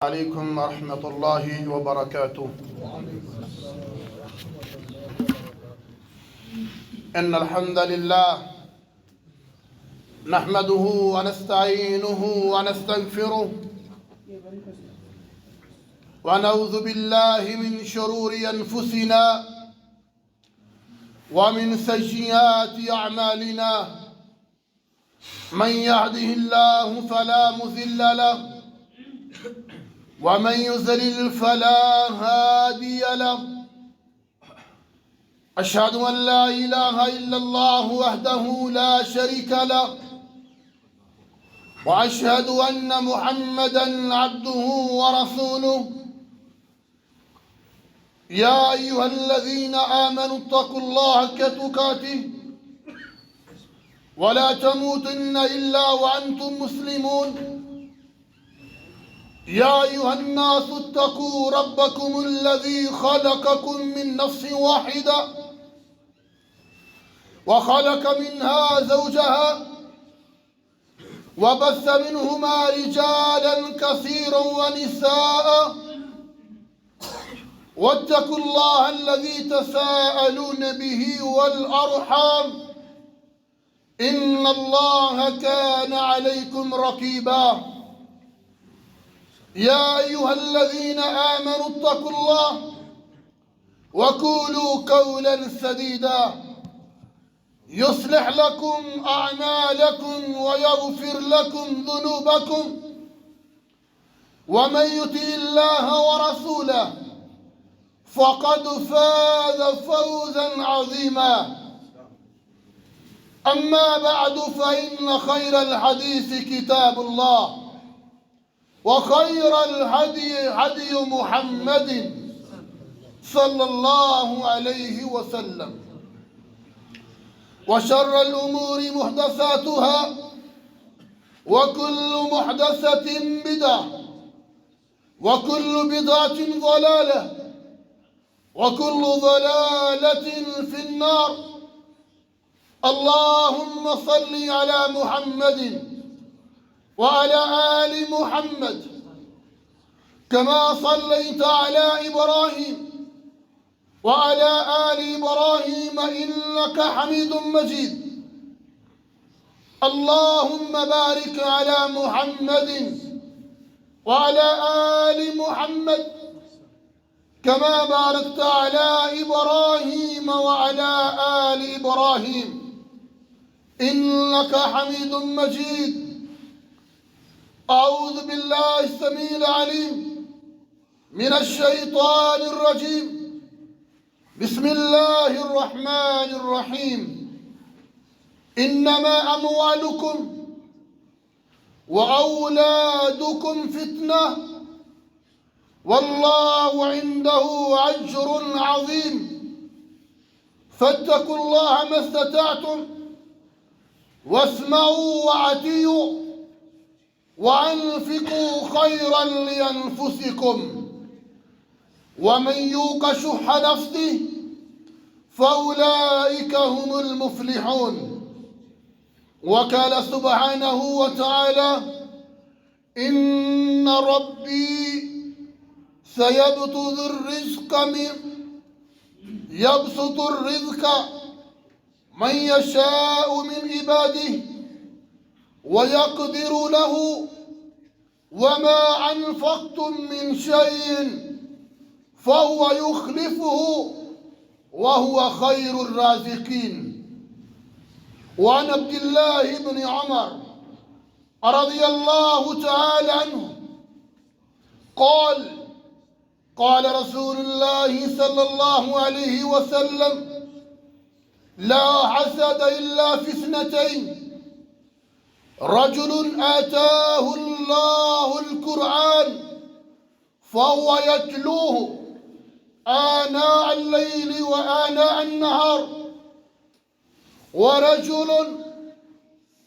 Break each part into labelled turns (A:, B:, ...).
A: عليكم ورحمة الله وبركاته. إن الحمد لله نحمده ونستعينه ونستغفره ونعوذ بالله من شرور أنفسنا ومن سيئات أعمالنا. من يهده الله فلا مضل له ومن يضلل فلا هادي له. أشهد أن لا إله إلا الله وحده لا شريك له، وأشهد أن محمدا عبده ورسوله. يا أيها الذين آمنوا اتقوا الله حق تقاته ولا تموتن إلا وأنتم مسلمون. يا أيها الناس اتقوا ربكم الذي خلقكم من نفس واحدة وخلق منها زوجها وبث منهما رجالا كثيرا ونساء. واتقوا الله الذي تساءلون به والأرحام إن الله كان عليكم رقيبا. يا أيها الذين آمنوا اتقوا الله وقولوا قولا سديدا يصلح لكم أعمالكم ويغفر لكم ذنوبكم، ومن يطع الله ورسوله فقد فاز فوزا عظيما. أما بعد، فإن خير الحديث كتاب الله، وخير الهدي هدي محمد صلى الله عليه وسلم، وشر الأمور محدثاتها، وكل محدثة بدعة، وكل بدعة ضلالة، وكل ضلالة في النار. اللهم صل على محمد وعلى آل محمد كما صليت على إبراهيم وعلى آل إبراهيم إنك حميد مجيد. اللهم بارك على محمد وعلى آل محمد كما باركت على إبراهيم وعلى آل إبراهيم إنك حميد مجيد. أعوذ بالله السميع العليم من الشيطان الرجيم. بسم الله الرحمن الرحيم. إنما أموالكم وأولادكم فتنة والله عنده أجر عظيم. فاتقوا الله ما استطعتم واسمعوا وأطيعوا وأنفقوا خيرا لأنفسكم، ومن يوق شح نفسه فأولئك هم المفلحون. وقال سبحانه وتعالى: إن ربي يبسط الرزق من يشاء من عباده ويقدر له وما أنفقتم من شيء فهو يخلفه وهو خير الرازقين. وعن عبد الله بن عمر رضي الله تعالى عنه قال رسول الله صلى الله عليه وسلم: لا حسد إلا في اثنتين: رجل آتاه الله القرآن فهو يتلوه آناء الليل وآناء النهار، ورجل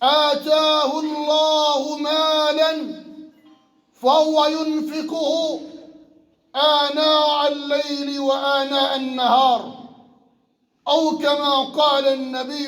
A: آتاه الله مالا فهو ينفقه آناء الليل وآناء النهار، أو كما قال النبي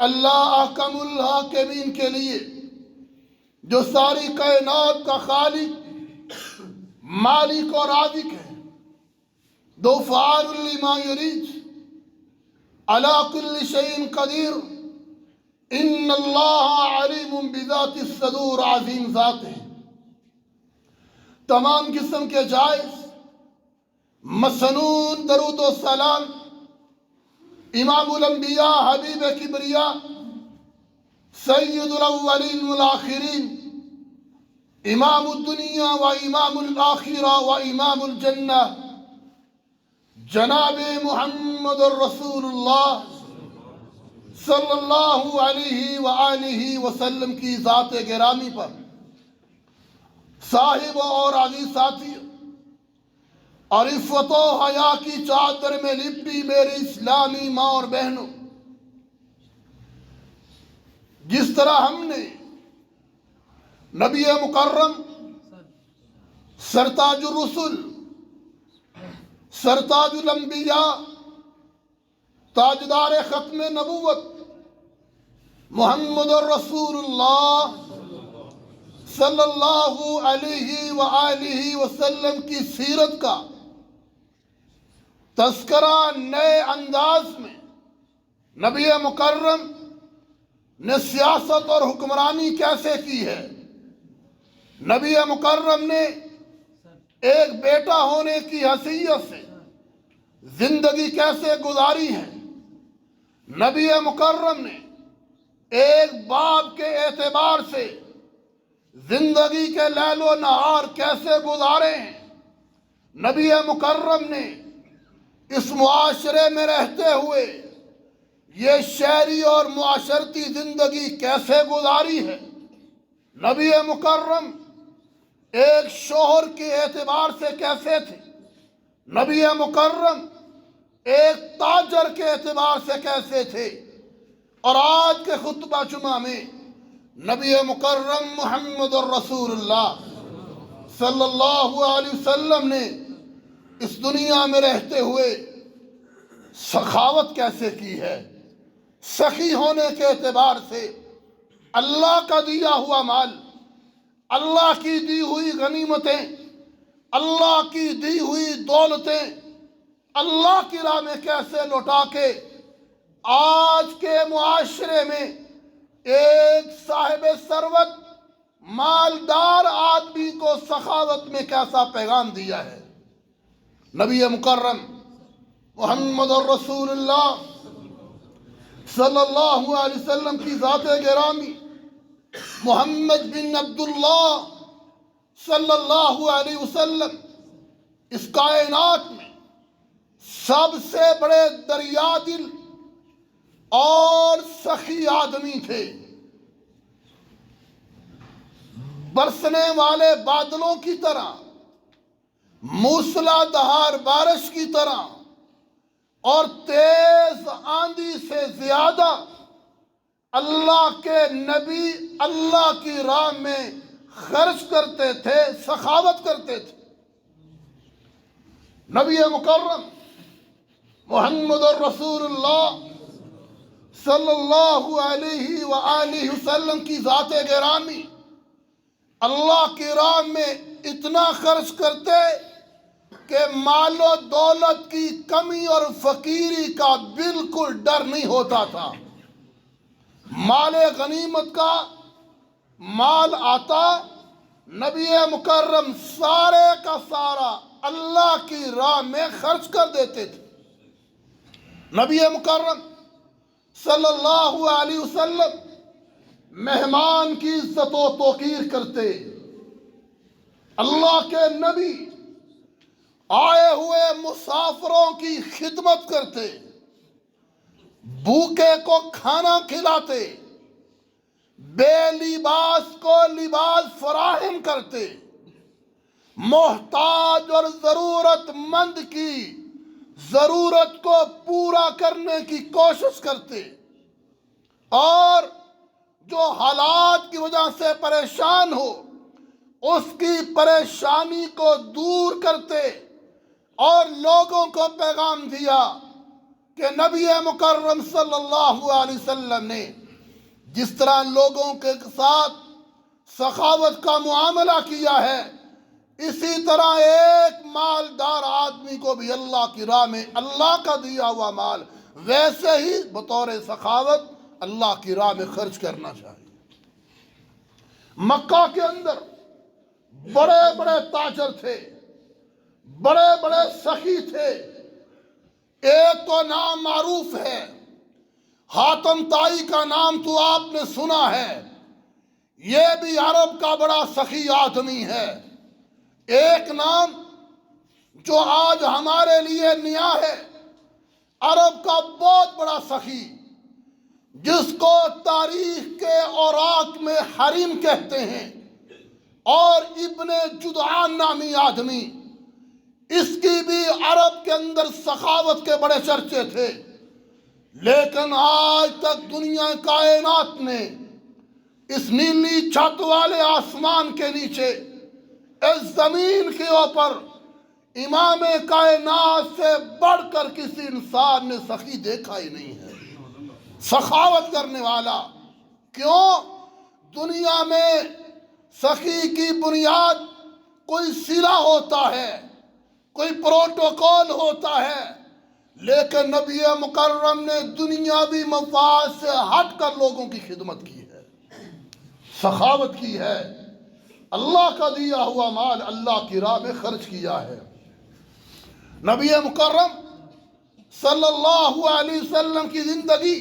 A: اللہ احکم الحاکمین کے لیے جو ساری کائنات کا خالق، مالک اور رازق ہے، دو فعال لما یرید، علی کل شیء قدیر، ان اللہ علیم بذات الصدور، عظیم ذات ہے۔ تمام قسم کے جائز مسنون درود و سلام امام الانبیاء حبیب کبریا سید الاولین والآخرین، امام الدنیا و امام الآخرہ و امام الجنہ، جناب محمد الرسول اللہ صلی اللہ علیہ وآلہ وسلم کی ذات گرامی پر، صاحب اور عزیز ساتھی اور عفت و حیا کی چادر میں لپٹی میری اسلامی ماں اور بہنوں، جس طرح ہم نے نبی مکرم سرتاج الرسل، سرتاج الانبیاء، تاجدار ختم نبوت محمد الرسول اللہ صلی اللہ علیہ وآلہ وسلم کی سیرت کا تذکرہ نئے انداز میں نبی مکرم نے سیاست اور حکمرانی کیسے کی ہے، نبی مکرم نے ایک بیٹا ہونے کی حیثیت سے زندگی کیسے گزاری ہے، نبی مکرم نے ایک باپ کے اعتبار سے زندگی کے لیل و نہار کیسے گزارے ہیں، نبی مکرم نے اس معاشرے میں رہتے ہوئے یہ شہری اور معاشرتی زندگی کیسے گزاری ہے، نبی مکرم ایک شوہر کے اعتبار سے کیسے تھے، نبی مکرم ایک تاجر کے اعتبار سے کیسے تھے، اور آج کے خطبہ جمعہ میں نبی مکرم محمد الرسول اللہ صلی اللہ علیہ وسلم نے اس دنیا میں رہتے ہوئے سخاوت کیسے کی ہے، سخی ہونے کے اعتبار سے اللہ کا دیا ہوا مال، اللہ کی دی ہوئی غنیمتیں، اللہ کی دی ہوئی دولتیں اللہ کی راہ میں کیسے لوٹا کے آج کے معاشرے میں ایک صاحب ثروت مالدار آدمی کو سخاوت میں کیسا پیغام دیا ہے۔ نبی مکرم محمد الرسول اللہ صلی اللہ علیہ وسلم کی ذات گرامی محمد بن عبداللہ صلی اللہ علیہ وسلم اس کائنات میں سب سے بڑے دریا دل اور سخی آدمی تھے، برسنے والے بادلوں کی طرح، موسلا دھار بارش کی طرح اور تیز آندھی سے زیادہ اللہ کے نبی اللہ کی راہ میں خرچ کرتے تھے، سخاوت کرتے تھے۔ نبی مکرم محمد الرسول اللہ صلی اللہ علیہ وآلہ وسلم کی ذات گرامی اللہ کی راہ میں اتنا خرچ کرتے کہ مال و دولت کی کمی اور فقیری کا بالکل ڈر نہیں ہوتا تھا۔ مال غنیمت کا مال آتا، نبی مکرم سارے کا سارا اللہ کی راہ میں خرچ کر دیتے تھے۔ نبی مکرم صلی اللہ علیہ وسلم مہمان کی عزت و توقیر کرتے، اللہ کے نبی آئے ہوئے مسافروں کی خدمت کرتے، بھوکے کو کھانا کھلاتے، بے لباس کو لباس فراہم کرتے، محتاج اور ضرورت مند کی ضرورت کو پورا کرنے کی کوشش کرتے، اور جو حالات کی وجہ سے پریشان ہو اس کی پریشانی کو دور کرتے، اور لوگوں کو پیغام دیا کہ نبی مکرم صلی اللہ علیہ وسلم نے جس طرح لوگوں کے ساتھ سخاوت کا معاملہ کیا ہے، اسی طرح ایک مالدار آدمی کو بھی اللہ کی راہ میں اللہ کا دیا ہوا مال ویسے ہی بطور سخاوت اللہ کی راہ میں خرچ کرنا چاہیے۔ مکہ کے اندر بڑے بڑے تاجر تھے، بڑے بڑے سخی تھے۔ ایک تو نام معروف ہے، حاتم طائی کا نام تو آپ نے سنا ہے، یہ بھی عرب کا بڑا سخی آدمی ہے۔ ایک نام جو آج ہمارے لیے نیا ہے، عرب کا بہت بڑا سخی جس کو تاریخ کے اوراق میں حریم کہتے ہیں، اور ابن جدعان نامی آدمی، اس کی بھی عرب کے اندر سخاوت کے بڑے چرچے تھے۔ لیکن آج تک دنیا کائنات نے اس نیلی چھت والے آسمان کے نیچے، اس زمین کے اوپر امام کائنات سے بڑھ کر کسی انسان نے سخی دیکھا ہی نہیں ہے، سخاوت کرنے والا۔ کیوں؟ دنیا میں سخی کی بنیاد کوئی صلہ ہوتا ہے، کوئی پروٹوکول ہوتا ہے، لیکن نبی مکرم نے دنیاوی مفاد سے ہٹ کر لوگوں کی خدمت کی ہے، سخاوت کی ہے، اللہ کا دیا ہوا مال اللہ کی راہ میں خرچ کیا ہے۔ نبی مکرم صلی اللہ علیہ وسلم کی زندگی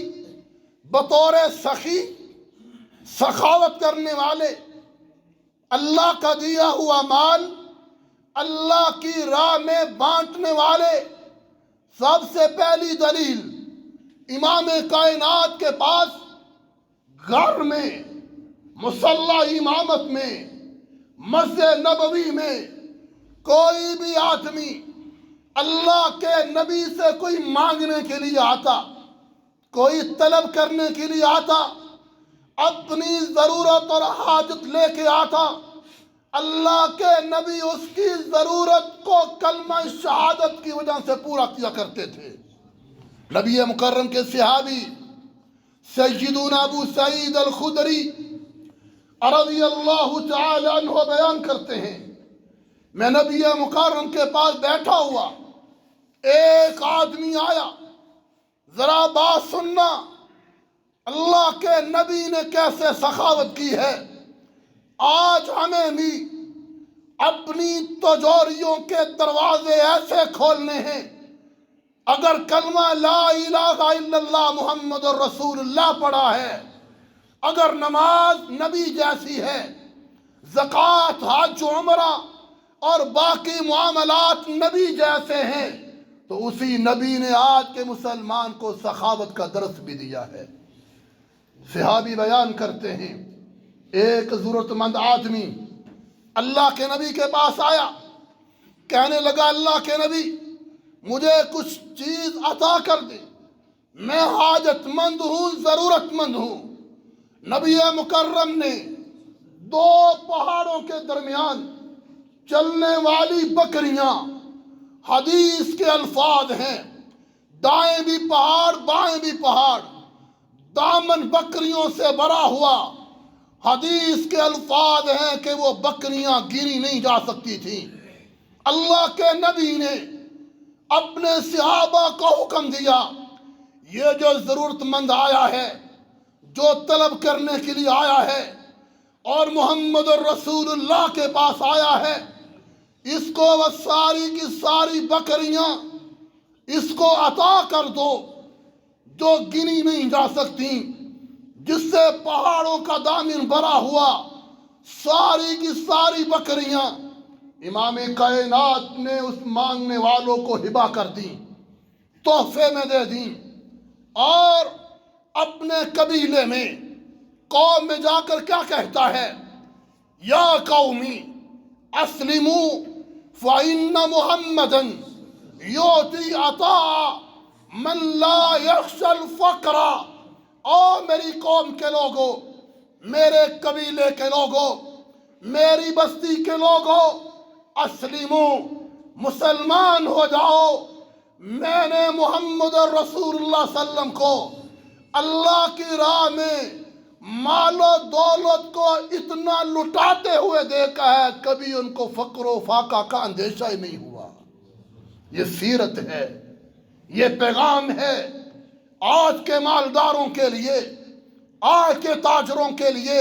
A: بطور سخی، سخاوت کرنے والے، اللہ کا دیا ہوا مال اللہ کی راہ میں بانٹنے والے۔ سب سے پہلی دلیل، امام کائنات کے پاس گھر میں، مصلی امامت میں، مسجد نبوی میں کوئی بھی آدمی اللہ کے نبی سے کوئی مانگنے کے لیے آتا، کوئی طلب کرنے کے لیے آتا، اپنی ضرورت اور حاجت لے کے آتا، اللہ کے نبی اس کی ضرورت کو کلمہ شہادت کی وجہ سے پورا کیا کرتے تھے۔ نبی مکرم کے صحابی سیدنا ابو سعید الخدری رضی اللہ تعالی عنہ بیان کرتے ہیں، میں نبی مکرم کے پاس بیٹھا ہوا، ایک آدمی آیا، ذرا بات سننا، اللہ کے نبی نے کیسے سخاوت کی ہے۔ آج ہمیں بھی اپنی تجوریوں کے دروازے ایسے کھولنے ہیں، اگر کلمہ لا الہ الا اللہ محمد الرسول اللہ پڑھا ہے، اگر نماز نبی جیسی ہے، زکوٰۃ، حج، عمرہ اور باقی معاملات نبی جیسے ہیں، تو اسی نبی نے آج کے مسلمان کو سخاوت کا درس بھی دیا ہے۔ صحابی بیان کرتے ہیں، ایک ضرورت مند آدمی اللہ کے نبی کے پاس آیا، کہنے لگا اللہ کے نبی مجھے کچھ چیز عطا کر دے، میں حاجت مند ہوں، ضرورت مند ہوں۔ نبی مکرم نے دو پہاڑوں کے درمیان چلنے والی بکریاں، حدیث کے الفاظ ہیں، دائیں بھی پہاڑ بائیں بھی پہاڑ، دامن بکریوں سے بھرا ہوا، حدیث کے الفاظ ہیں کہ وہ بکریاں گنی نہیں جا سکتی تھیں۔ اللہ کے نبی نے اپنے صحابہ کو حکم دیا، یہ جو ضرورت مند آیا ہے، جو طلب کرنے کے لیے آیا ہے اور محمد الرسول اللہ کے پاس آیا ہے، اس کو وہ ساری کی ساری بکریاں اس کو عطا کر دو جو گنی نہیں جا سکتی، جس سے پہاڑوں کا دامن بھرا ہوا، ساری کی ساری بکریاں امام کائنات نے اس مانگنے والوں کو ہبہ کر دیں، تحفے میں دے دیں، اور اپنے قبیلے میں، قوم میں جا کر کیا کہتا ہے، یا قومی اسلموا فإن محمدًا یؤتی عطاء من لا یخشی الفقر۔ او میری قوم کے لوگوں، میرے قبیلے کے لوگوں، میری بستی کے لوگوں، اسلموا، مسلمان ہو جاؤ، میں نے محمد رسول اللہ صلی اللہ علیہ وسلم کو اللہ کی راہ میں مال و دولت کو اتنا لٹاتے ہوئے دیکھا ہے، کبھی ان کو فقر و فاقہ کا اندیشہ ہی نہیں ہوا۔ یہ سیرت ہے، یہ پیغام ہے آج کے مالداروں کے لیے، آج کے تاجروں کے لیے،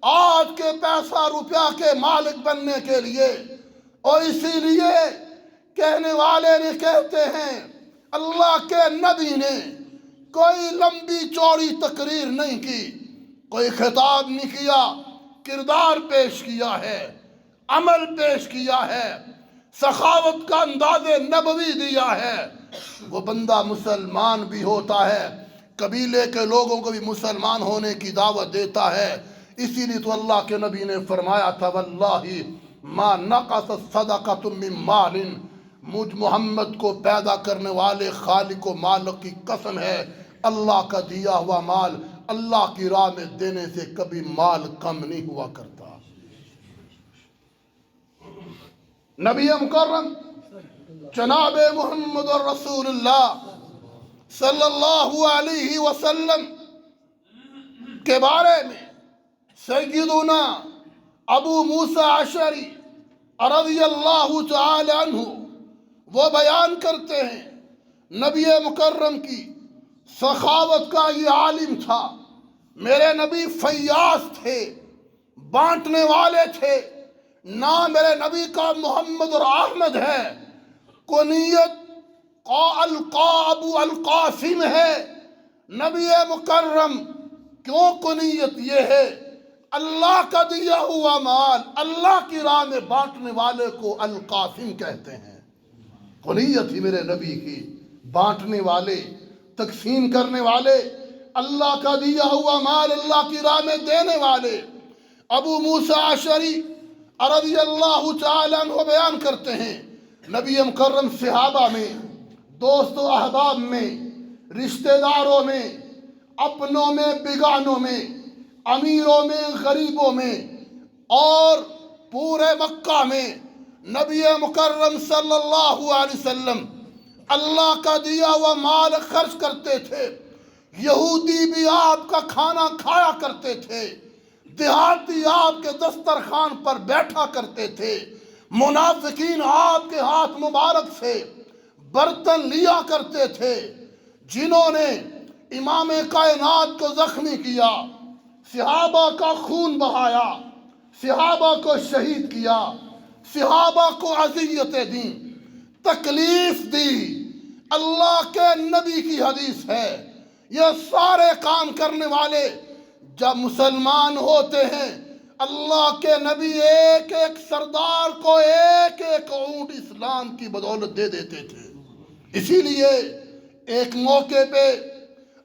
A: آج کے پیسہ روپیہ کے مالک بننے کے لیے۔ اور اسی لیے کہنے والے نے کہتے ہیں اللہ کے نبی نے کوئی لمبی چوڑی تقریر نہیں کی، کوئی خطاب نہیں کیا، کردار پیش کیا ہے، عمل پیش کیا ہے، سخاوت کا انداز نبوی دیا ہے۔ وہ بندہ مسلمان بھی ہوتا ہے، قبیلے کے لوگوں کو بھی مسلمان ہونے کی دعوت دیتا ہے۔ اسی لیے تو اللہ کے نبی نے فرمایا تھا واللہ ما نقص صدقۃ من مال، مجھ محمد کو پیدا کرنے والے خالق و مالک کی قسم ہے، اللہ کا دیا ہوا مال اللہ کی راہ میں دینے سے کبھی مال کم نہیں ہوا کرتا۔ نبی مکرم جناب محمد رسول اللہ صلی اللہ علیہ وسلم کے بارے میں سیدنا ابو موسیٰ اشعری رضی اللہ تعالی عنہ وہ بیان کرتے ہیں نبی مکرم کی سخاوت کا یہ عالم تھا۔ میرے نبی فیاض تھے، بانٹنے والے تھے۔ نام میرے نبی کا محمد اور احمد ہے، کنیت ابو القاسم ہے۔ نبی مکرم کیوں کنیت یہ ہے؟ اللہ کا دیا ہوا مال اللہ کی راہ میں بانٹنے والے کو القاسم کہتے ہیں۔ کنیت ہی میرے نبی کی، بانٹنے والے، تقسیم کرنے والے، اللہ کا دیا ہوا مال اللہ کی راہ میں دینے والے۔ ابو موسیٰ اشعری رضی اللہ تعالی عنہ بیان کرتے ہیں نبی مکرم صحابہ میں، دوست و احباب میں، رشتہ داروں میں، اپنوں میں بیگانوں میں، امیروں میں غریبوں میں، اور پورے مکہ میں نبی مکرم صلی اللہ علیہ وسلم اللہ کا دیا ہوا مال خرچ کرتے تھے۔ یہودی بھی آپ کا کھانا کھایا کرتے تھے، دیہاتی آپ کے دسترخوان پر بیٹھا کرتے تھے، منافقین آپ کے ہاتھ مبارک سے برتن لیا کرتے تھے۔ جنہوں نے امام کائنات کو زخمی کیا، صحابہ کا خون بہایا، صحابہ کو شہید کیا، صحابہ کو اذیتیں دیں، تکلیف دی، اللہ کے نبی کی حدیث ہے یہ سارے کام کرنے والے جب مسلمان ہوتے ہیں اللہ کے نبی ایک ایک سردار کو ایک ایک اونٹ اسلام کی بدولت دے دیتے تھے۔ اسی لیے ایک موقع پہ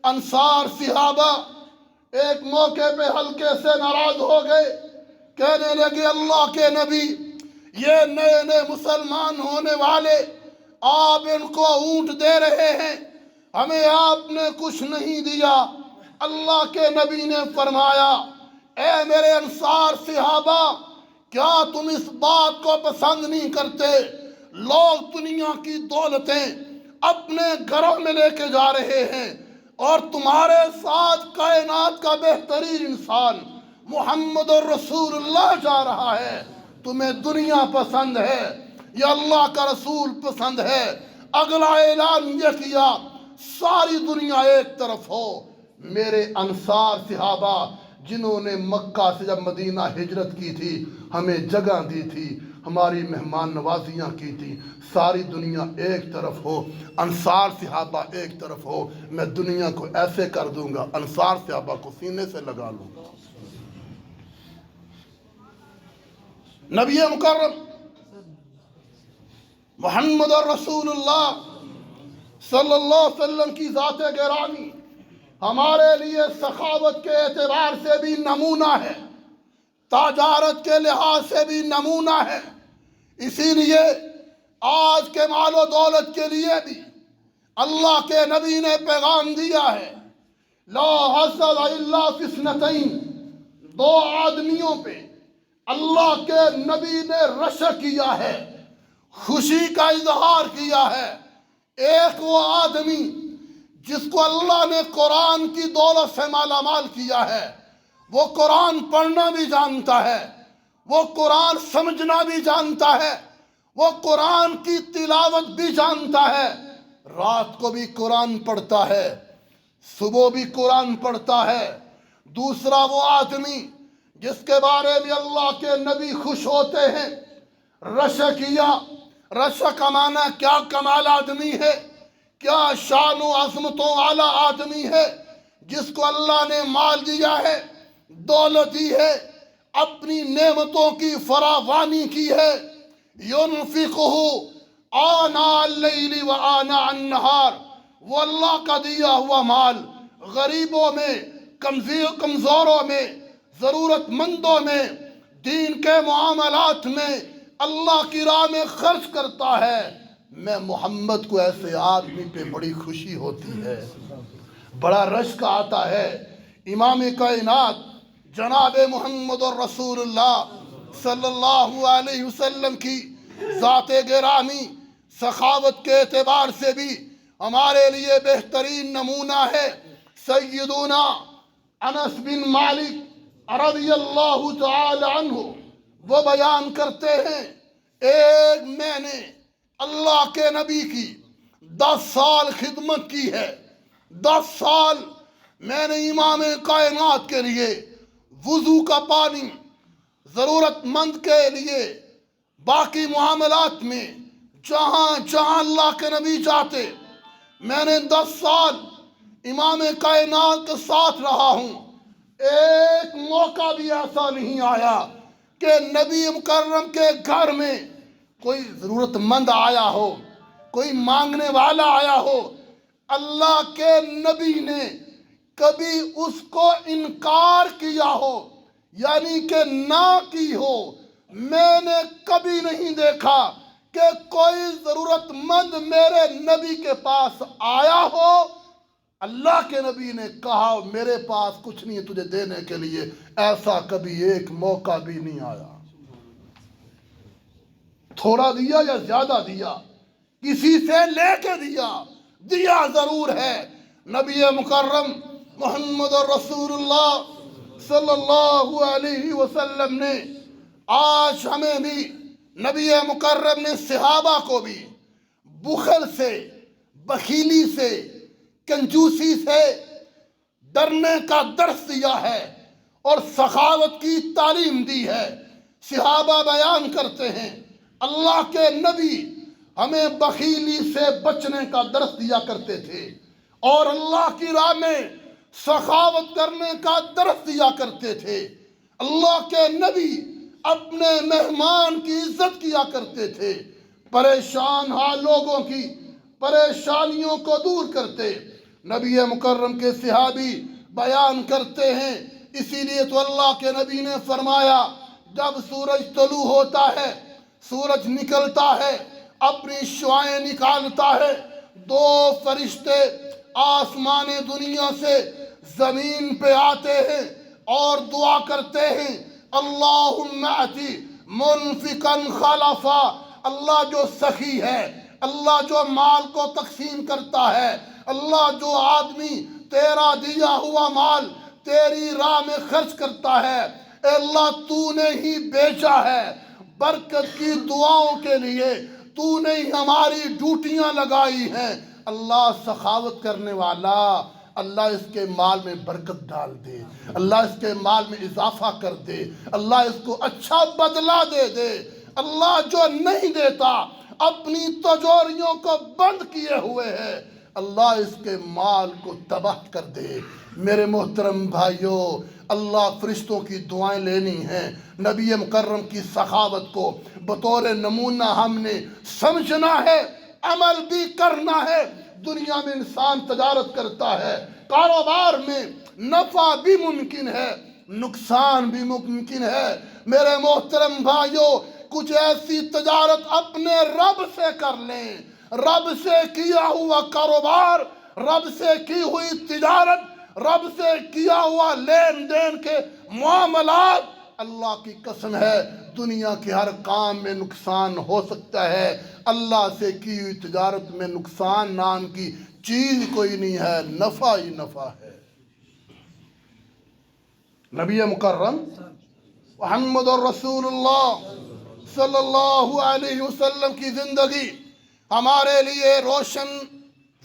A: انصار صحابہ ایک موقع پہ ہلکے سے ناراض ہو گئے، کہنے لگے اللہ کے نبی یہ نئے نئے مسلمان ہونے والے آپ ان کو اونٹ دے رہے ہیں، ہمیں آپ نے کچھ نہیں دیا۔ اللہ کے نبی نے فرمایا اے میرے انصار صحابہ، کیا تم اس بات کو پسند نہیں کرتے؟ لوگ دنیا کی دولتیں اپنے گھروں میں لے کے جا رہے ہیں اور تمہارے ساتھ کائنات کا بہترین انسان محمد رسول اللہ جا رہا ہے، تمہیں دنیا پسند ہے یا اللہ کا رسول پسند ہے؟ اگلا اعلان یہ کیا ساری دنیا ایک طرف ہو۔ میرے انصار صحابہ جنہوں نے مکہ سے جب مدینہ ہجرت کی تھی ہمیں جگہ دی تھی، ہماری مہمان نوازیاں کی تھی، ساری دنیا ایک طرف ہو، انصار صحابہ ایک طرف ہو، میں دنیا کو ایسے کر دوں گا انصار صحابہ کو سینے سے لگا لوں گا۔ نبی مکرم محمد رسول اللہ صلی اللہ علیہ وسلم کی ذات گرامی ہمارے لیے سخاوت کے اعتبار سے بھی نمونہ ہے، تجارت کے لحاظ سے بھی نمونہ ہے۔ اسی لیے آج کے مال و دولت کے لیے بھی اللہ کے نبی نے پیغام دیا ہے لا حسد الا فی اثنتین، دو آدمیوں پہ اللہ کے نبی نے رشک کیا ہے، خوشی کا اظہار کیا ہے۔ ایک وہ آدمی جس کو اللہ نے قرآن کی دولت سے مالا مال کیا ہے، وہ قرآن پڑھنا بھی جانتا ہے، وہ قرآن سمجھنا بھی جانتا ہے، وہ قرآن کی تلاوت بھی جانتا ہے، رات کو بھی قرآن پڑھتا ہے، صبح بھی قرآن پڑھتا ہے۔ دوسرا وہ آدمی جس کے بارے میں اللہ کے نبی خوش ہوتے ہیں، رشکیہ، رشا کا معنی کیا کمال آدمی ہے، کیا شان و عظمتوں والا آدمی ہے، جس کو اللہ نے مال دیا ہے، دولت دی ہے، اپنی نعمتوں کی فراوانی کی ہے، ينفقه آناء اللیل و آناء النہار، وہ اللہ کا دیا ہوا مال غریبوں میں، کمزوروں میں، ضرورت مندوں میں، دین کے معاملات میں اللہ کی راہ میں خرچ کرتا ہے۔ میں محمد کو ایسے آدمی پہ بڑی خوشی ہوتی ہے، بڑا رشک آتا ہے۔ امام کائنات جناب محمد الرسول اللہ صلی اللہ علیہ وسلم کی ذات گرامی سخاوت کے اعتبار سے بھی ہمارے لیے بہترین نمونہ ہے۔ سیدنا انس بن مالک رضی اللہ تعالی عنہ وہ بیان کرتے ہیں، ایک میں نے اللہ کے نبی کی 10 سال خدمت کی ہے، 10 سال میں نے امام کائنات کے لیے وضو کا پانی، ضرورت مند کے لیے باقی معاملات میں جہاں جہاں اللہ کے نبی جاتے، میں نے 10 سال امام کائنات کے ساتھ رہا ہوں۔ ایک موقع بھی ایسا نہیں آیا کہ نبی مکرم کے گھر میں کوئی ضرورت مند آیا ہو، کوئی مانگنے والا آیا ہو، اللہ کے نبی نے کبھی اس کو انکار کیا ہو، یعنی کہ نہ کی ہو۔ میں نے کبھی نہیں دیکھا کہ کوئی ضرورت مند میرے نبی کے پاس آیا ہو، اللہ کے نبی نے کہا میرے پاس کچھ نہیں ہے تجھے دینے کے لیے، ایسا کبھی ایک موقع بھی نہیں آیا۔ تھوڑا دیا یا زیادہ دیا، کسی سے لے کے دیا، دیا ضرور ہے۔ نبی مکرم محمد رسول اللہ صلی اللہ علیہ وسلم نے آج ہمیں بھی، نبی مکرم نے صحابہ کو بھی بخل سے، بخیلی سے، کنجوسی سے ڈرنے کا درس دیا ہے اور سخاوت کی تعلیم دی ہے۔ صحابہ بیان کرتے ہیں اللہ کے نبی ہمیں بخیلی سے بچنے کا درس دیا کرتے تھے اور اللہ کی راہ میں سخاوت کرنے کا درس دیا کرتے تھے۔ اللہ کے نبی اپنے مہمان کی عزت کیا کرتے تھے، پریشان حال لوگوں کی پریشانیوں کو دور کرتے۔ نبی مکرم کے صحابی بیان کرتے ہیں، اسی لیے تو اللہ کے نبی نے فرمایا جب سورج طلوع ہوتا ہے، سورج نکلتا ہے، اپنی شعائیں نکالتا ہے، 2 فرشتے آسمان دنیا سے زمین پہ آتے ہیں اور دعا کرتے ہیں، اللہم اعطی منفقا خلفا، اللہ جو سخی ہے، اللہ جو مال کو تقسیم کرتا ہے، اللہ جو آدمی تیرا دیا ہوا مال تیری راہ میں خرچ کرتا ہے، اے اللہ تو نے ہی بیچا ہے، برکت کی دعاؤں کے لیے تو نے ہی ہماری ڈیوٹیاں لگائی ہیں۔ اللہ سخاوت کرنے والا، اللہ اس کے مال میں برکت ڈال دے، اللہ اس کے مال میں اضافہ کر دے، اللہ اس کو اچھا بدلہ دے دے۔ اللہ جو نہیں دیتا اپنی تجوریوں کو بند کیے ہوئے ہے، اللہ اس کے مال کو تباہ کر دے۔ میرے محترم بھائیوں، اللہ فرشتوں کی دعائیں لینی ہیں، نبی مکرم کی سخاوت کو بطور نمونہ ہم نے سمجھنا ہے، عمل بھی کرنا ہے۔ دنیا میں انسان تجارت کرتا ہے، کاروبار میں نفع بھی ممکن ہے، نقصان بھی ممکن ہے۔ میرے محترم بھائیوں، کچھ ایسی تجارت اپنے رب سے کر لیں، رب سے کیا ہوا کاروبار، رب سے کی ہوئی تجارت، رب سے کیا ہوا لین دین کے معاملات اللہ کی قسم ہے دنیا کے ہر کام میں نقصان ہو سکتا ہے، اللہ سے کی ہوئی تجارت میں نقصان نام کی چیز کوئی نہیں ہے، نفع ہی نفع ہے۔ نبی مکرم محمد الرسول اللہ صلی اللہ علیہ وسلم کی زندگی ہمارے لیے روشن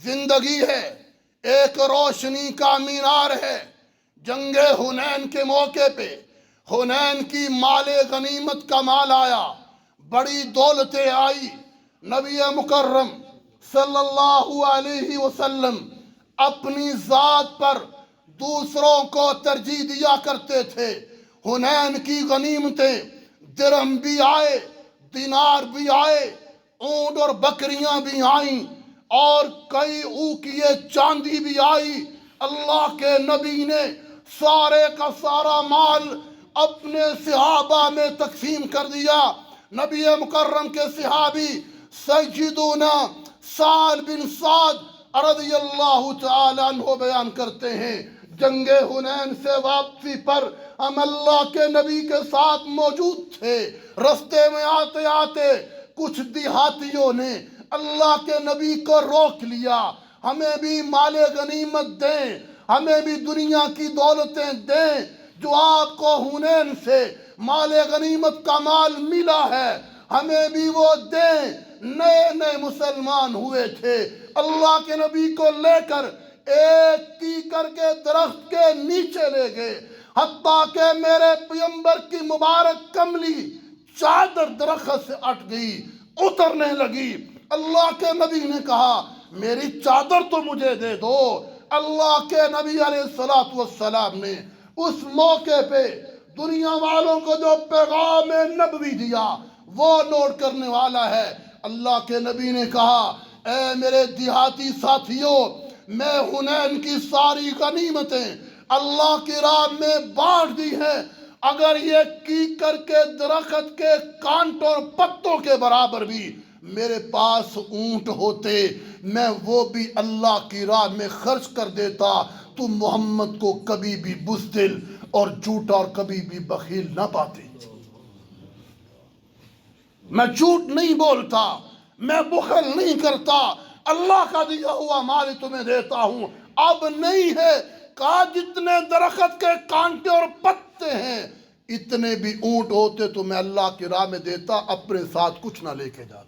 A: زندگی ہے، ایک روشنی کا مینار ہے۔ جنگ حنین کے موقع پہ حنین کی مال غنیمت کا مال آیا، بڑی دولتیں آئی۔ نبی مکرم صلی اللہ علیہ وسلم اپنی ذات پر دوسروں کو ترجیح دیا کرتے تھے۔ حنین کی غنیمتیں، درہم بھی آئے، دینار بھی آئے، اونٹ اور بکریاں بھی آئیں، اور کئی اوقیے چاندی بھی آئی۔ اللہ کے نبی نے سارے کا سارا مال اپنے صحابہ میں تقسیم کر دیا۔ نبی مکرم کے صحابی سیدنا سعد بن سعد رضی اللہ تعالی عنہ بیان کرتے ہیں، جنگ حنین سے واپسی پر ہم اللہ کے نبی کے ساتھ موجود تھے۔ رستے میں آتے آتے کچھ دیہاتیوں نے اللہ کے نبی کو روک لیا، ہمیں بھی مال غنیمت دیں، ہمیں بھی دنیا کی دولتیں دیں جو آپ کو حنین سے مال غنیمت کا مال ملا ہے، ہمیں بھی وہ دیں۔ نئے نئے مسلمان ہوئے تھے، اللہ کے نبی کو لے کر ایک کیکر کے درخت کے نیچے لے گئے، حتیٰ کہ میرے پیغمبر کی مبارک کملی چادر درخت سے اٹھ گئی، اترنے لگی۔ اللہ کے نبی نے کہا میری چادر تو مجھے دے دو۔ اللہ کے نبی علیہ السلام نے اس موقع پہ دنیا والوں کو جو پیغام نبوی دیا وہ نوٹ کرنے والا ہے۔ اللہ کے نبی نے کہا اے میرے دیہاتی ساتھیوں، میں حنین کی ساری غنیمتیں اللہ کی راہ میں بانٹ دی ہیں، اگر یہ کیکر کے درخت کے کانٹوں اور پتوں کے برابر بھی میرے پاس اونٹ ہوتے میں وہ بھی اللہ کی راہ میں خرچ کر دیتا۔ تو محمد کو کبھی بھی بزدل اور جھوٹا اور کبھی بھی بخیل نہ پاتے۔ میں جھوٹ نہیں بولتا، میں بخل نہیں کرتا، اللہ کا دیا ہوا مال تمہیں دیتا ہوں۔ اب نہیں ہے، کہا جتنے درخت کے کانٹے اور پتے ہیں اتنے بھی اونٹ ہوتے تو میں اللہ کی راہ میں دیتا، اپنے ساتھ کچھ نہ لے کے جاتا۔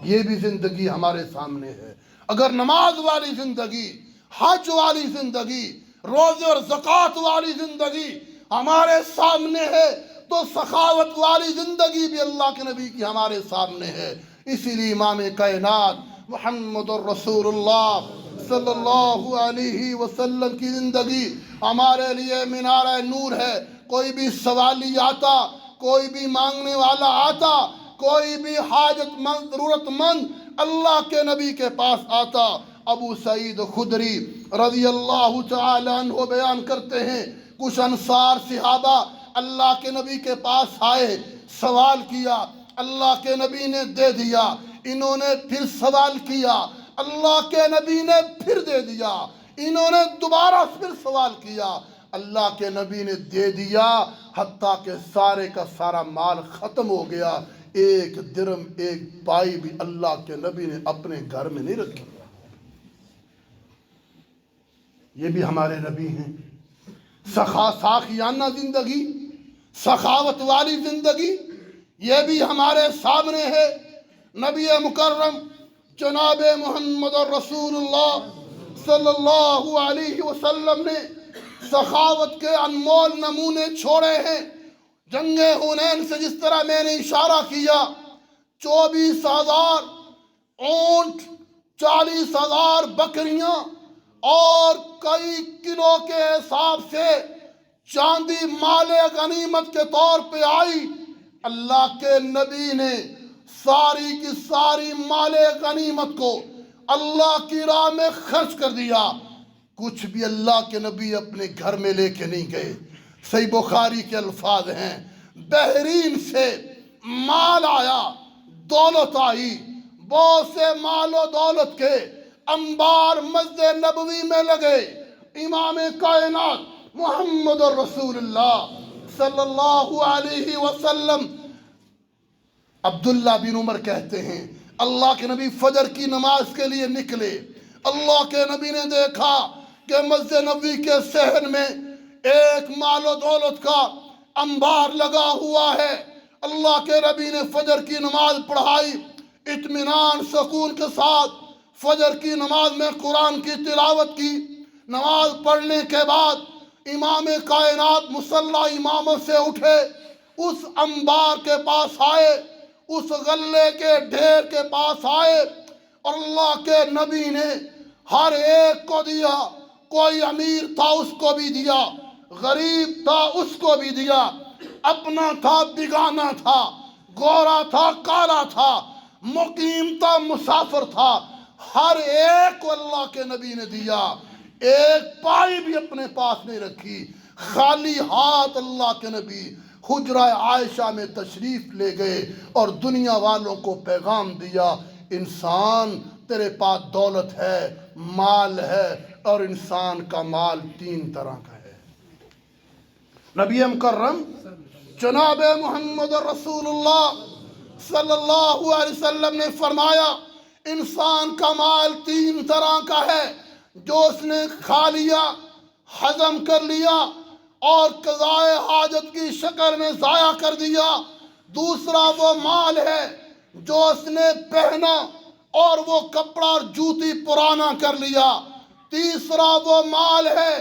A: یہ بھی زندگی ہمارے سامنے ہے۔ اگر نماز والی زندگی، حج والی زندگی، روزے اور زکوٰۃ والی زندگی ہمارے سامنے ہے تو سخاوت والی زندگی بھی اللہ کے نبی کی ہمارے سامنے ہے۔ اسی لیے امام کائنات محمد الرسول اللہ صلی اللہ علیہ وسلم کی زندگی ہمارے لیے مینارہ نور ہے۔ کوئی بھی سوالی آتا، کوئی بھی مانگنے والا آتا، کوئی بھی حاجت مند ضرورت مند اللہ کے نبی کے پاس آتا۔ ابو سعید خدری رضی اللہ تعالی عنہ بیان کرتے ہیں، کچھ انصار صحابہ اللہ کے نبی کے پاس آئے، سوال کیا، اللہ کے نبی نے دے دیا، انہوں نے پھر سوال کیا، اللہ کے نبی نے پھر دے دیا، انہوں نے دوبارہ پھر سوال کیا، اللہ کے نبی نے دے دیا، حتیٰ کہ سارے کا سارا مال ختم ہو گیا، ایک درم ایک پائی بھی اللہ کے نبی نے اپنے گھر میں نہیں رکھی۔ یہ بھی ہمارے نبی ہیں۔ ساخیانہ زندگی، سخاوت والی زندگی، یہ بھی ہمارے سامنے ہے۔ نبی مکرم جناب محمد الرسول اللہ صلی اللہ علیہ وسلم نے سخاوت کے انمول نمونے چھوڑے ہیں۔ جنگ حنین سے جس طرح میں نے اشارہ کیا، 24,000 اونٹ، 40,000 بکریاں اور کئی کلو کے حساب سے چاندی مال غنیمت کے طور پہ آئی۔ اللہ کے نبی نے ساری کی ساری مال غنیمت کو اللہ کی راہ میں خرچ کر دیا، کچھ بھی اللہ کے نبی اپنے گھر میں لے کے نہیں گئے۔ صحیح بخاری کے الفاظ ہیں، بحرین سے مال آیا، دولت آئی، بہت سے مال و دولت کے انبار مسجد نبوی میں لگے۔ امام کائنات محمد الرسول اللہ صلی اللہ علیہ وسلم، عبداللہ بن عمر کہتے ہیں اللہ کے نبی فجر کی نماز کے لیے نکلے، اللہ کے نبی نے دیکھا کہ مسجد نبوی کے صحن میں ایک مال و دولت کا انبار لگا ہوا ہے۔ اللہ کے نبی نے فجر کی نماز پڑھائی، اطمینان سکون کے ساتھ فجر کی نماز میں قرآن کی تلاوت کی۔ نماز پڑھنے کے بعد امام کائنات مصلی اماموں سے اٹھے، اس انبار کے پاس آئے، اس غلے کے ڈھیر کے پاس آئے، اور اللہ کے نبی نے ہر ایک کو دیا۔ کوئی امیر تھا اس کو بھی دیا، غریب تھا اس کو بھی دیا، اپنا تھا بیگانہ تھا، گورا تھا کالا تھا، مقیم تھا مسافر تھا، ہر ایک کو اللہ کے نبی نے دیا۔ ایک پائی بھی اپنے پاس نہیں رکھی، خالی ہاتھ اللہ کے نبی حجرہ عائشہ میں تشریف لے گئے اور دنیا والوں کو پیغام دیا، انسان تیرے پاس دولت ہے، مال ہے، اور انسان کا مال تین طرح کا ہے۔ نبی مکرم جناب محمد رسول اللہ صلی اللہ علیہ وسلم نے فرمایا انسان کا مال تین طرح کا ہے، جو اس نے کھا لیا، ہضم کر لیا اور قضائے حاجت کی شکل میں ضائع کر دیا۔ دوسرا وہ مال ہے جو اس نے پہنا اور وہ کپڑا اور جوتی پرانا کر لیا۔ تیسرا وہ مال ہے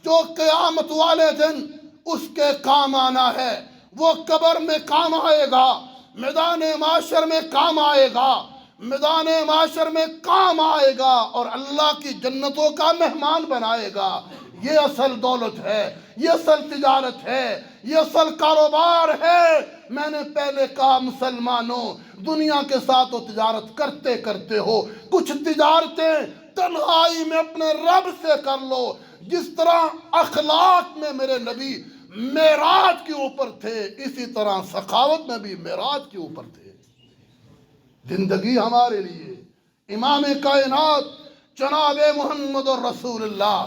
A: جو قیامت والے دن اس کے کام آنا ہے، وہ قبر میں کام آئے گا، میدان معاشر میں کام آئے گا، میدان معاشر میں کام آئے گا اور اللہ کی جنتوں کا مہمان بنائے گا۔ یہ اصل دولت ہے، یہ اصل تجارت ہے، یہ اصل کاروبار ہے۔ میں نے پہلے کہا مسلمانوں، دنیا کے ساتھ تو تجارت کرتے کرتے ہو، کچھ تجارتیں تنہائی میں اپنے رب سے کر لو، جس طرح اخلاق میں میرے نبی معراج کے اوپر تھے، اسی طرح سخاوت میں بھی معراج کے اوپر تھے۔ زندگی ہمارے لیے امام کائنات جناب محمد رسول اللہ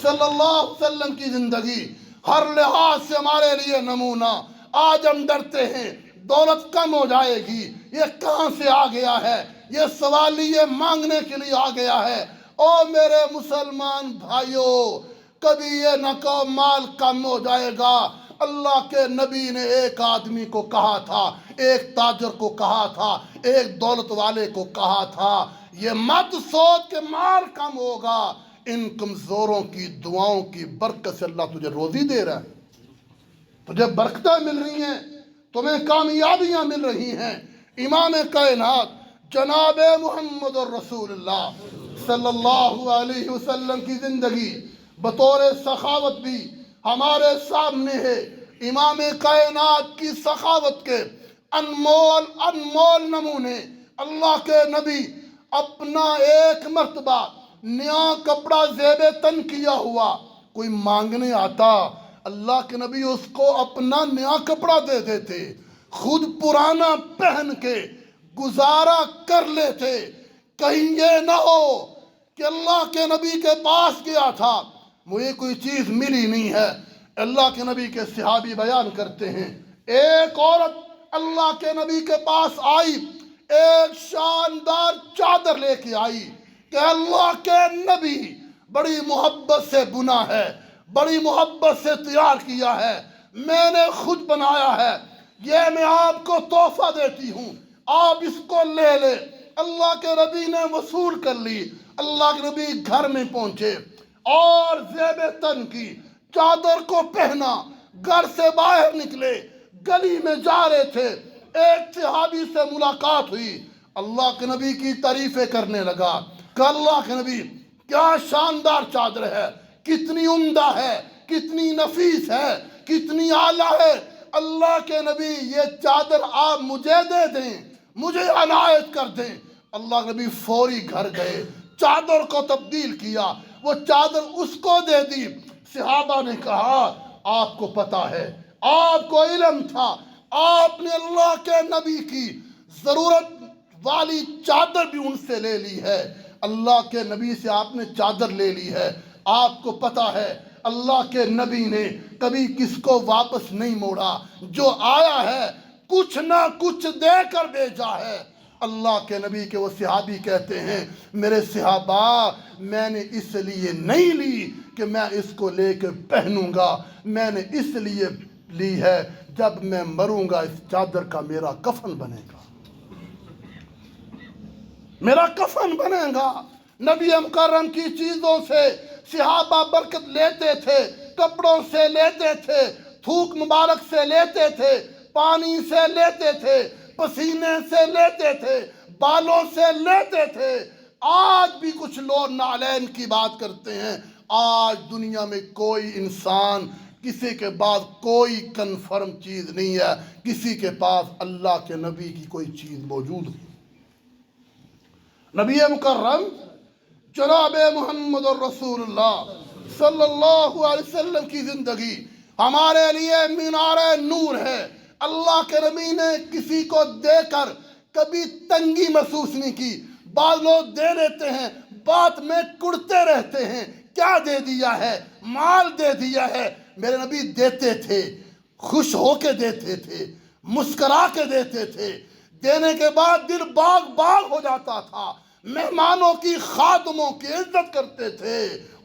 A: صلی اللہ علیہ وسلم کی زندگی ہر لحاظ سے ہمارے لیے نمونہ۔ آج ہم ڈرتے ہیں دولت کم ہو جائے گی، یہ کہاں سے آ گیا ہے، یہ سوال یہ مانگنے کے لیے آ گیا ہے۔ او میرے مسلمان بھائیوں، کبھی یہ نہ کہو مال کم ہو جائے گا۔ اللہ کے نبی نے ایک آدمی کو کہا تھا، ایک تاجر کو کہا تھا، ایک دولت والے کو کہا تھا، یہ مت سوچ کہ مال کم ہوگا، ان کمزوروں کی دعاؤں کی برکت سے اللہ تجھے روزی دے رہا ہے، تجھے برکتیں مل رہی ہیں، تمہیں کامیابیاں مل رہی ہیں۔ امام کائنات جناب محمد الرسول اللہ صلی اللہ علیہ وسلم کی زندگی بطور سخاوت بھی ہمارے سامنے ہے۔ امام کائنات کی سخاوت کے انمول انمول نمونے۔ اللہ کے نبی اپنا ایک مرتبہ نیا کپڑا زیب تن کیا ہوا، کوئی مانگنے آتا، اللہ کے نبی اس کو اپنا نیا کپڑا دے دیتے، خود پرانا پہن کے گزارا کر لیتے۔ کہیں یہ نہ ہو کہ اللہ کے نبی کے پاس گیا تھا، مجھے کوئی چیز ملی نہیں ہے۔ اللہ کے نبی کے صحابی بیان کرتے ہیں ایک عورت اللہ کے نبی کے پاس آئی، ایک شاندار چادر لے کے آئی کہ اللہ کے نبی بڑی محبت سے بنا ہے، بڑی محبت سے تیار کیا ہے، میں نے خود بنایا ہے، یہ میں آپ کو تحفہ دیتی ہوں، آپ اس کو لے لے۔ اللہ کے نبی نے وصول کر لی۔ اللہ کے نبی گھر میں پہنچے اور زیب تن کی چادر کو پہنا، گھر سے باہر نکلے، گلی میں جا رہے تھے، ایک صحابی سے ملاقات ہوئی، اللہ کے نبی کی تعریفیں کرنے لگا کہ اللہ کے نبی کیا شاندار چادر ہے، کتنی عمدہ ہے، کتنی نفیس ہے، کتنی اعلیٰ ہے۔ اللہ کے نبی یہ چادر آپ مجھے دے دیں، مجھے عنایت کر دیں۔ اللہ کے نبی فوری گھر گئے، چادر کو تبدیل کیا، وہ چادر اس کو دے دی۔ صحابہ نے کہا آپ کو پتہ ہے، آپ کو علم تھا، آپ نے اللہ کے نبی کی ضرورت والی چادر بھی ان سے لے لی ہے، اللہ کے نبی سے آپ نے چادر لے لی ہے۔ آپ کو پتہ ہے اللہ کے نبی نے کبھی کس کو واپس نہیں موڑا، جو آیا ہے کچھ نہ کچھ دے کر بھیجا ہے۔ اللہ کے نبی کے وہ صحابی کہتے ہیں میرے صحابہ میں نے اس لیے نہیں لی کہ میں اس کو لے کے پہنوں گا، میں نے اس لیے لی ہے جب میں مروں گا اس چادر کا میرا کفن بنے گا، میرا کفن بنے گا۔ نبی مکرم کی چیزوں سے صحابہ برکت لیتے تھے، کپڑوں سے لیتے تھے، تھوک مبارک سے لیتے تھے، پانی سے لیتے تھے، پسینے سے لیتے تھے، بالوں سے لیتے تھے۔ آج بھی کچھ لوگ نعلین کی بات کرتے ہیں۔ آج دنیا میں کوئی انسان کسی کے پاس کوئی کنفرم چیز نہیں ہے، کسی کے پاس اللہ کے نبی کی کوئی چیز موجود نہیں۔ نبی مکرم جناب محمد الرسول اللہ صلی اللہ علیہ وسلم کی زندگی ہمارے لیے مینار نور ہے۔ اللہ کے نبی نے کسی کو دے کر کبھی تنگی محسوس نہیں کی۔ بعض لوگ دے دیتے ہیں، بات میں کڑتے رہتے ہیں، کیا دے دیا ہے؟ مال دے دیا ہے۔ میرے نبی دیتے تھے، خوش ہو کے دیتے تھے، مسکرا کے دیتے تھے، دینے کے بعد دل باغ باغ ہو جاتا تھا، مہمانوں کی خادموں کی عزت کرتے تھے۔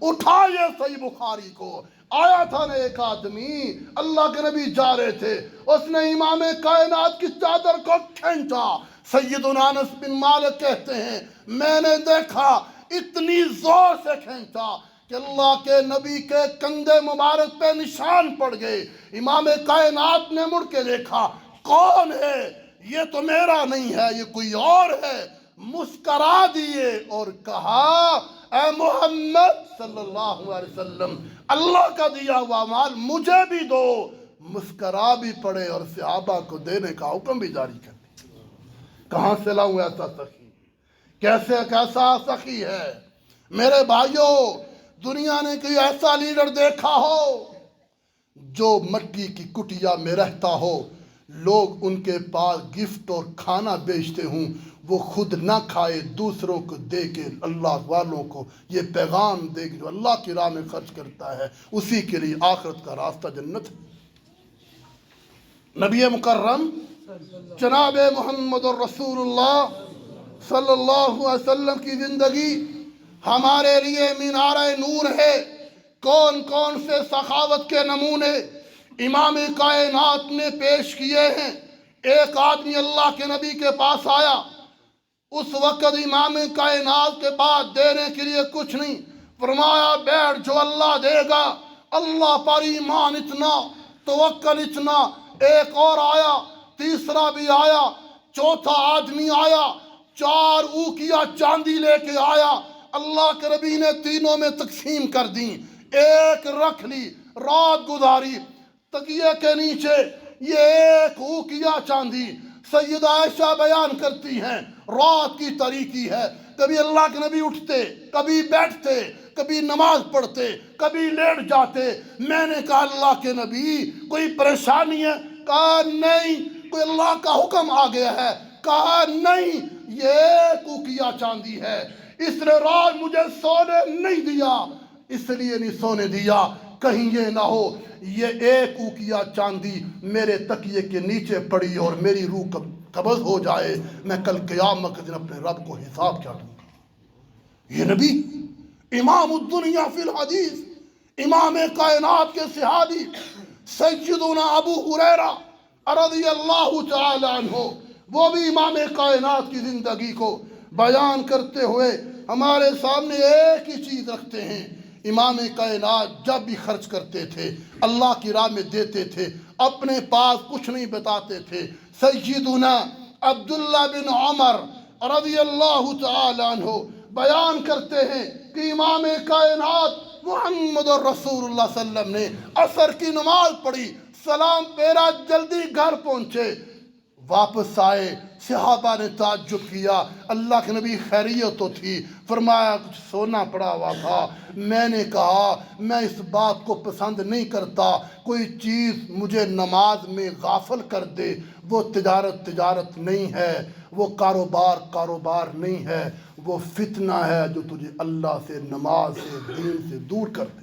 A: اٹھائے صحیح بخاری کو، آیا تھا نا ایک آدمی، اللہ کے نبی جا رہے تھے، اس نے امام کائنات کی چادر کو کھینچا۔ سیدنا انس بن مالک کہتے ہیں میں نے دیکھا اتنی زور سے کھینچا کہ اللہ کے نبی کے کندھے مبارک پہ نشان پڑ گئے۔ امام کائنات نے مڑ کے دیکھا، کون ہے؟ یہ تو میرا نہیں ہے، یہ کوئی اور ہے۔ مسکرا دیے اور کہا اے محمد صلی اللہ علیہ وسلم، اللہ کا دیا ہوا مال مجھے بھی دو۔ مسکرا بھی پڑے اور صحابہ کو دینے کا حکم بھی جاری کر دیا۔ کہاں سے لاؤں ایسا سخی؟ کیسا سخی ہے؟ میرے بھائیوں، دنیا نے کوئی ایسا لیڈر دیکھا ہو جو مٹی کی کٹیا میں رہتا ہو، لوگ ان کے پاس گفٹ اور کھانا بیچتے ہوں، وہ خود نہ کھائے دوسروں کو دے کے اللہ والوں کو یہ پیغام دے کہ جو اللہ کی راہ میں خرچ کرتا ہے اسی کے لیے آخرت کا راستہ جنت ہے۔ نبی مکرم جناب محمد الرسول اللہ صلی اللہ علیہ وسلم کی زندگی ہمارے لیے مینار نور ہے۔ کون کون سے سخاوت کے نمونے امام کائنات نے پیش کیے ہیں۔ ایک آدمی اللہ کے نبی کے پاس آیا، اس وقت امام کائنات کے پاس دینے کے لیے کچھ نہیں، فرمایا بیٹھ، جو اللہ دے گا، اللہ پر ایمان اتنا، توکل اتنا۔ ایک اور آیا، تیسرا بھی آیا، چوتھا آدمی آیا، 4 اوقیہ چاندی لے کے آیا۔ اللہ کے نبی نے تینوں میں تقسیم کر دی، ایک رکھ لی، رات گزاری تکیے کے نیچے۔ یہ 1 اوقیہ چاندی، سیدہ عائشہ بیان کرتی ہیں رات کی تاریکی ہے، کبھی اللہ کے نبی اٹھتے، کبھی بیٹھتے، کبھی نماز پڑھتے، کبھی لیٹ جاتے۔ میں نے کہا اللہ کے نبی کوئی پریشانی ہے؟ کہا نہیں، کوئی اللہ کا حکم آ گیا ہے؟ کہا نہیں، یہ 1 اوقیہ چاندی ہے، اس نے رات مجھے سونے نہیں دیا، اس لیے نہیں سونے دیا کہیں یہ نہ ہو یہ 1 اوقیہ چاندی میرے تکیے کے نیچے پڑی اور میری روح قبض ہو جائے، میں کل قیامت کے دن اپنے رب کو حساب کیا دوں گا۔ یہ نبی امام الدنیا فی الحدیث، امام کائنات کے صحابی سیدنا ابو ہریرہ رضی اللہ تعالی عنہ، وہ بھی امام کائنات کی زندگی کو بیان کرتے ہوئے ہمارے سامنے ایک ہی چیز رکھتے ہیں۔ امام کائنات جب بھی خرچ کرتے تھے اللہ کی راہ میں دیتے تھے، اپنے پاس کچھ نہیں بتاتے تھے۔ سیدنا عبداللہ بن عمر رضی اللہ تعالی عنہ بیان کرتے ہیں کہ امام کائنات محمد الرسول اللہ صلی اللہ علیہ وسلم نے عصر کی نماز پڑھی، سلام پھیرا، جلدی گھر پہنچے، واپس آئے، صحابہ نے تعجب کیا، اللہ کے نبی خیریت تو تھی؟ فرمایا کچھ سونا پڑا ہوا تھا۔ میں نے کہا میں اس بات کو پسند نہیں کرتا، کوئی چیز مجھے نماز میں غافل کر دے۔ وہ تجارت نہیں ہے، وہ کاروبار نہیں ہے، وہ فتنہ ہے جو تجھے اللہ سے، نماز سے، دین سے دور کر دے۔